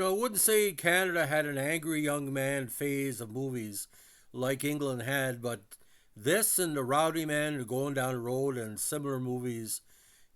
I wouldn't say Canada had an angry young man phase of movies like England had, but this and the Rowdy Man and Going Down the Road and similar movies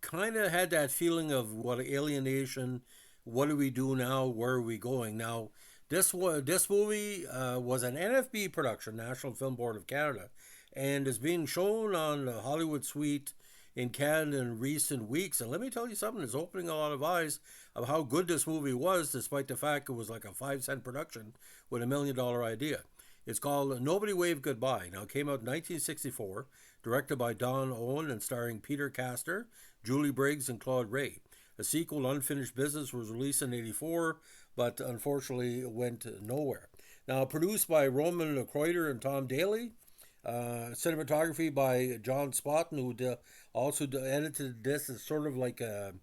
kind of had that feeling of what alienation. What do we do now? Where are we going now? This movie was an NFB production, National Film Board of Canada, and is being shown on the Hollywood Suite in Canada in recent weeks. And let me tell you something, it's opening a lot of eyes of how good this movie was, despite the fact it was like a 5 cent production with $1 million idea. It's called Nobody Wave Goodbye. Now, it came out in 1964, directed by Don Owen and starring Peter Castor, Julie Briggs, and Claude Ray. A sequel, Unfinished Business, was released in '84, but unfortunately it went nowhere. Now, produced by Roman Kreuter and Tom Daly, cinematography by John Spotton, who also edited this as sort of like a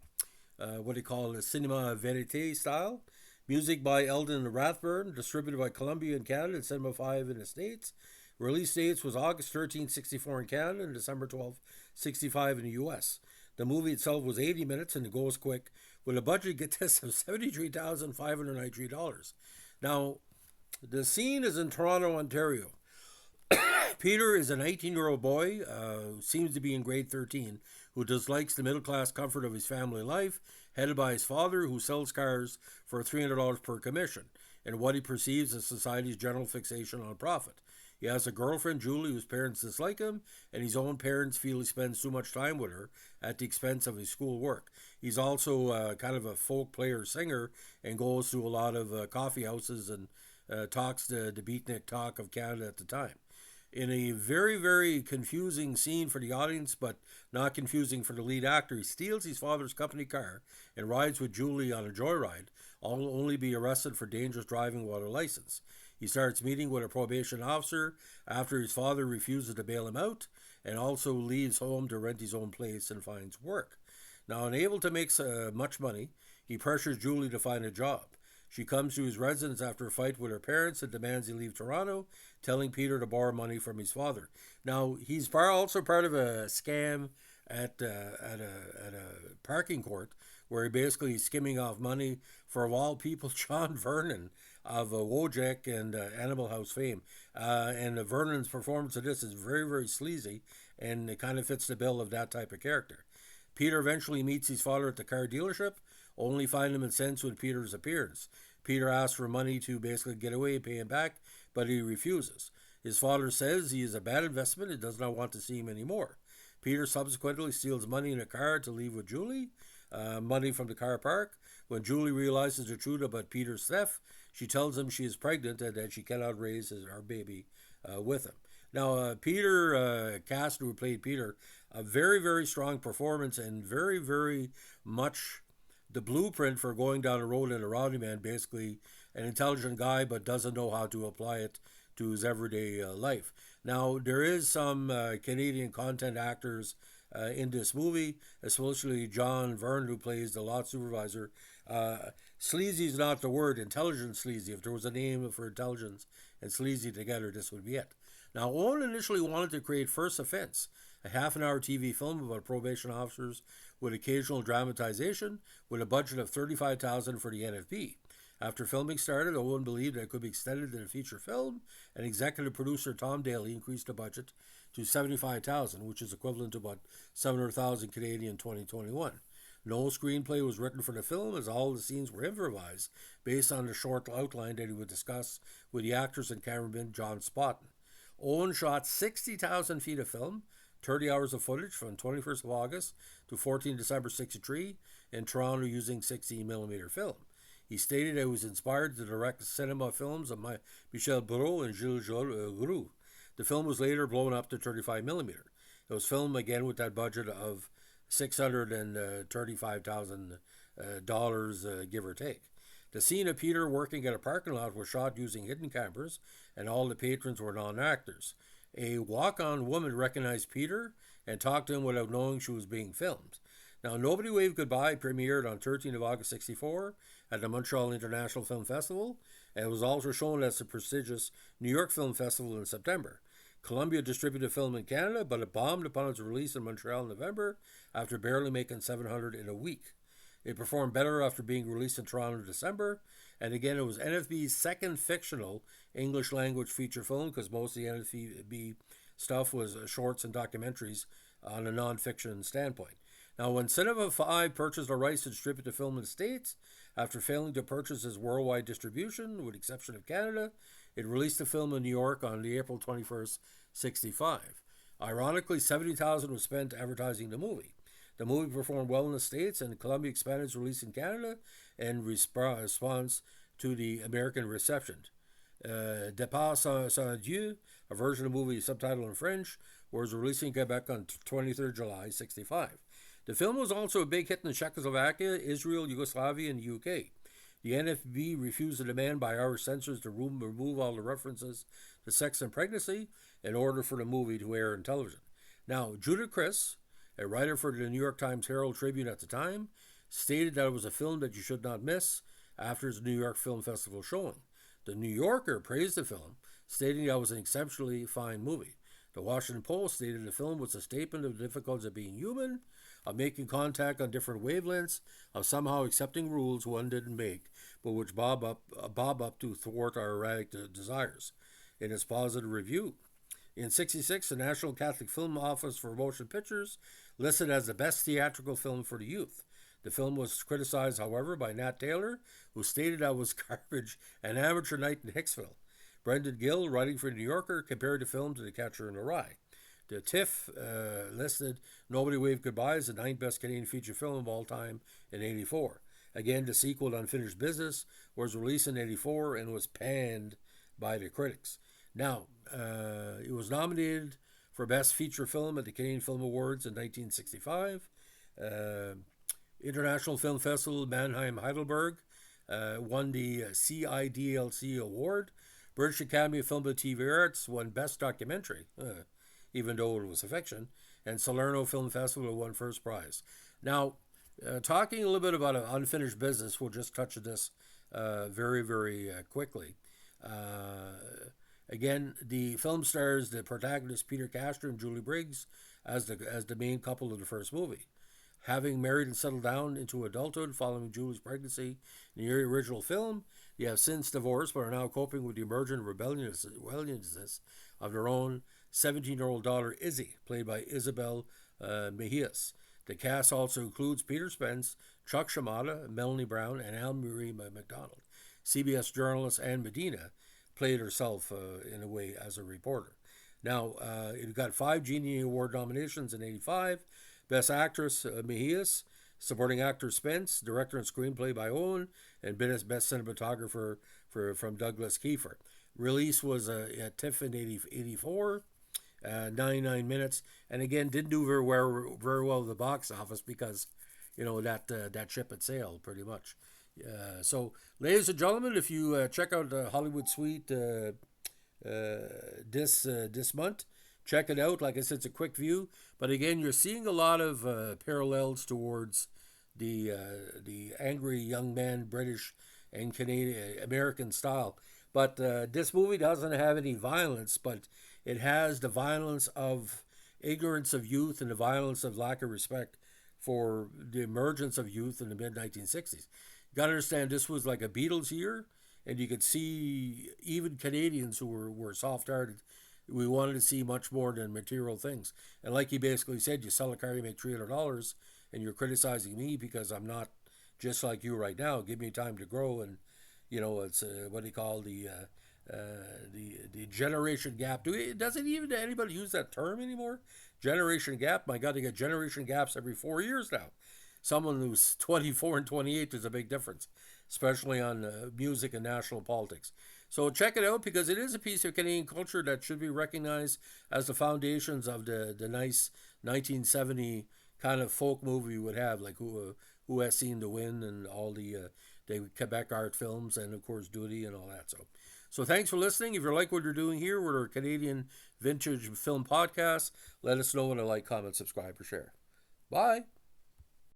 what do you call it, a cinema verite style. Music by Eldon Rathburn, distributed by Columbia in Canada and Cinema 5 in the States. Release dates was August 13, 64 in Canada and December 12, 65 in the US. The movie itself was 80 minutes and it goes quick with a budget, get this, of $73,593. Now, the scene is in Toronto, Ontario. Peter is an 18-year-old boy who seems to be in grade 13, who dislikes the middle class comfort of his family life, headed by his father, who sells cars for $300 per commission, and what he perceives as society's general fixation on profit. He has a girlfriend, Julie, whose parents dislike him, and his own parents feel he spends too much time with her at the expense of his schoolwork. He's also kind of a folk player singer and goes to a lot of coffee houses and talks the beatnik talk of Canada at the time. In a very, very confusing scene for the audience, but not confusing for the lead actor, he steals his father's company car and rides with Julie on a joyride, only be arrested for dangerous driving without a license. He starts meeting with a probation officer after his father refuses to bail him out, and also leaves home to rent his own place and finds work. Now, unable to make much money, he pressures Julie to find a job. She comes to his residence after a fight with her parents and demands he leave Toronto, telling Peter to borrow money from his father. Now, he's also part of a scam at a parking court where he basically is skimming off money for, of all people, John Vernon of Wojak and Animal House fame. And Vernon's performance of this is very, very sleazy, and it kind of fits the bill of that type of character. Peter eventually meets his father at the car dealership, only find him incensed with Peter's appearance. Peter asks for money to basically get away and pay him back, but he refuses. His father says he is a bad investment and does not want to see him anymore. Peter subsequently steals money in a car to leave with Julie, money from the car park. When Julie realizes the truth about Peter's theft, she tells him she is pregnant and that she cannot raise our baby with him. Now, Peter Castor, who played Peter, a very, very strong performance and very, very much the blueprint for going down the road in a rowdy man, basically an intelligent guy but doesn't know how to apply it to his everyday life. Now, there is some Canadian content actors in this movie, especially John Vernon, who plays the lot supervisor. Sleazy is not the word, intelligent sleazy. If there was a name for intelligence and sleazy together, this would be it. Now, Owen initially wanted to create First Offense, a half-an-hour TV film about probation officers with occasional dramatization, with a budget of $35,000 for the NFB. After filming started, Owen believed that it could be extended in a feature film, and executive producer Tom Daly increased the budget to $75,000, which is equivalent to about $700,000 Canadian 2021. No screenplay was written for the film, as all the scenes were improvised based on the short outline that he would discuss with the actors and cameraman John Spotton. Owen shot 60,000 feet of film, 30 hours of footage from 21st of August to 14 December 63 in Toronto using 16mm film. He stated that he was inspired to direct cinema films of Michel Brault and Gilles Groux. The film was later blown up to 35mm. It was filmed again with that budget of $635,000, give or take. The scene of Peter working at a parking lot was shot using hidden cameras, and all the patrons were non-actors. A walk-on woman recognized Peter and talked to him without knowing she was being filmed. Now, Nobody Wave Goodbye premiered on 13th of August 64 at the Montreal International Film Festival, and it was also shown at the prestigious New York Film Festival in September. Columbia distributed the film in Canada, but it bombed upon its release in Montreal in November after barely making $700 in a week. It performed better after being released in Toronto in December. And again, it was NFB's second fictional English language feature film because most of the NFB stuff was shorts and documentaries on a non-fiction standpoint. Now, when Cinema 5 purchased the rights to distribute the film in the States, after failing to purchase its worldwide distribution, with the exception of Canada, it released the film in New York on the April 21st, 65. Ironically, $70,000 was spent advertising the movie. The movie performed well in the States, and Columbia expanded its release in Canada in response to the American reception. Départ sans Dieu, a version of the movie subtitled in French, was released in Quebec on 23rd July 65. The film was also a big hit in Czechoslovakia, Israel, Yugoslavia, and the UK. The NFB refused a demand by Irish censors to remove all the references to sex and pregnancy in order for the movie to air on television. Now, Judith Chris, a writer for the New York Times Herald Tribune at the time, stated that it was a film that you should not miss after its New York Film Festival showing. The New Yorker praised the film, stating that it was an exceptionally fine movie. The Washington Post stated the film was a statement of the difficulties of being human, of making contact on different wavelengths, of somehow accepting rules one didn't make, but which bob up to thwart our erratic desires. In its positive review, in '66, the National Catholic Film Office for Motion Pictures listed as the best theatrical film for the youth. The film was criticized, however, by Nat Taylor, who stated that it was garbage, an amateur night in Hicksville. Brendan Gill, writing for the New Yorker, compared the film to The Catcher in the Rye. The TIFF listed Nobody Waved Goodbye as the ninth best Canadian feature film of all time in '84. Again, the sequel to Unfinished Business was released in '84 and was panned by the critics. Now, it was nominated for Best Feature Film at the Canadian Film Awards in 1965. International Film Festival, Mannheim, Heidelberg, won the CIDLC Award. British Academy of Film and TV Arts won Best Documentary, even though it was a fiction. And Salerno Film Festival won first prize. Now, talking a little bit about Unfinished Business, we'll just touch on this very, very quickly. Again, the film stars the protagonist Peter Castor and Julie Briggs as the main couple of the first movie. Having married and settled down into adulthood following Julie's pregnancy in the original film, they have since divorced but are now coping with the emergent rebelliousness of their own 17-year-old daughter Izzy, played by Isabel Mejias. The cast also includes Peter Spence, Chuck Shimada, Melanie Brown, and Anne-Marie McDonald. CBS journalist Ann Medina played herself in a way as a reporter. Now, it got 5 Genie Award nominations in '85. Best Actress, Mejias. Supporting Actor, Spence. Director and Screenplay by Owen. And Best Cinematographer from Douglas Kiefer. Release was at TIFF in '84. 99 minutes. And again, didn't do very well at the box office because, that ship had sailed pretty much. So, ladies and gentlemen, if you check out Hollywood Suite this month, check it out. Like I said, it's a quick view. But again, you're seeing a lot of parallels towards the angry young man British and Canadian American style. But this movie doesn't have any violence, but it has the violence of ignorance of youth and the violence of lack of respect for the emergence of youth in the mid-1960s. You got to understand, this was like a Beatles year, and you could see even Canadians who were soft-hearted. We wanted to see much more than material things. And like he basically said, you sell a car, you make $300, and you're criticizing me because I'm not just like you right now. Give me time to grow. And, it's what do you call the generation gap. Doesn't even anybody use that term anymore? Generation gap? My God, they get generation gaps every 4 years now. Someone who's 24 and 28, there's a big difference, especially on music and national politics. So check it out because it is a piece of Canadian culture that should be recognized as the foundations of the nice 1970 kind of folk movie we would have, like Who Has Seen the Wind and all the Quebec art films and, of course, Duty and all that. So thanks for listening. If you like what you're doing here with our Canadian Vintage Film Podcast, let us know and like, comment, subscribe, or share. Bye.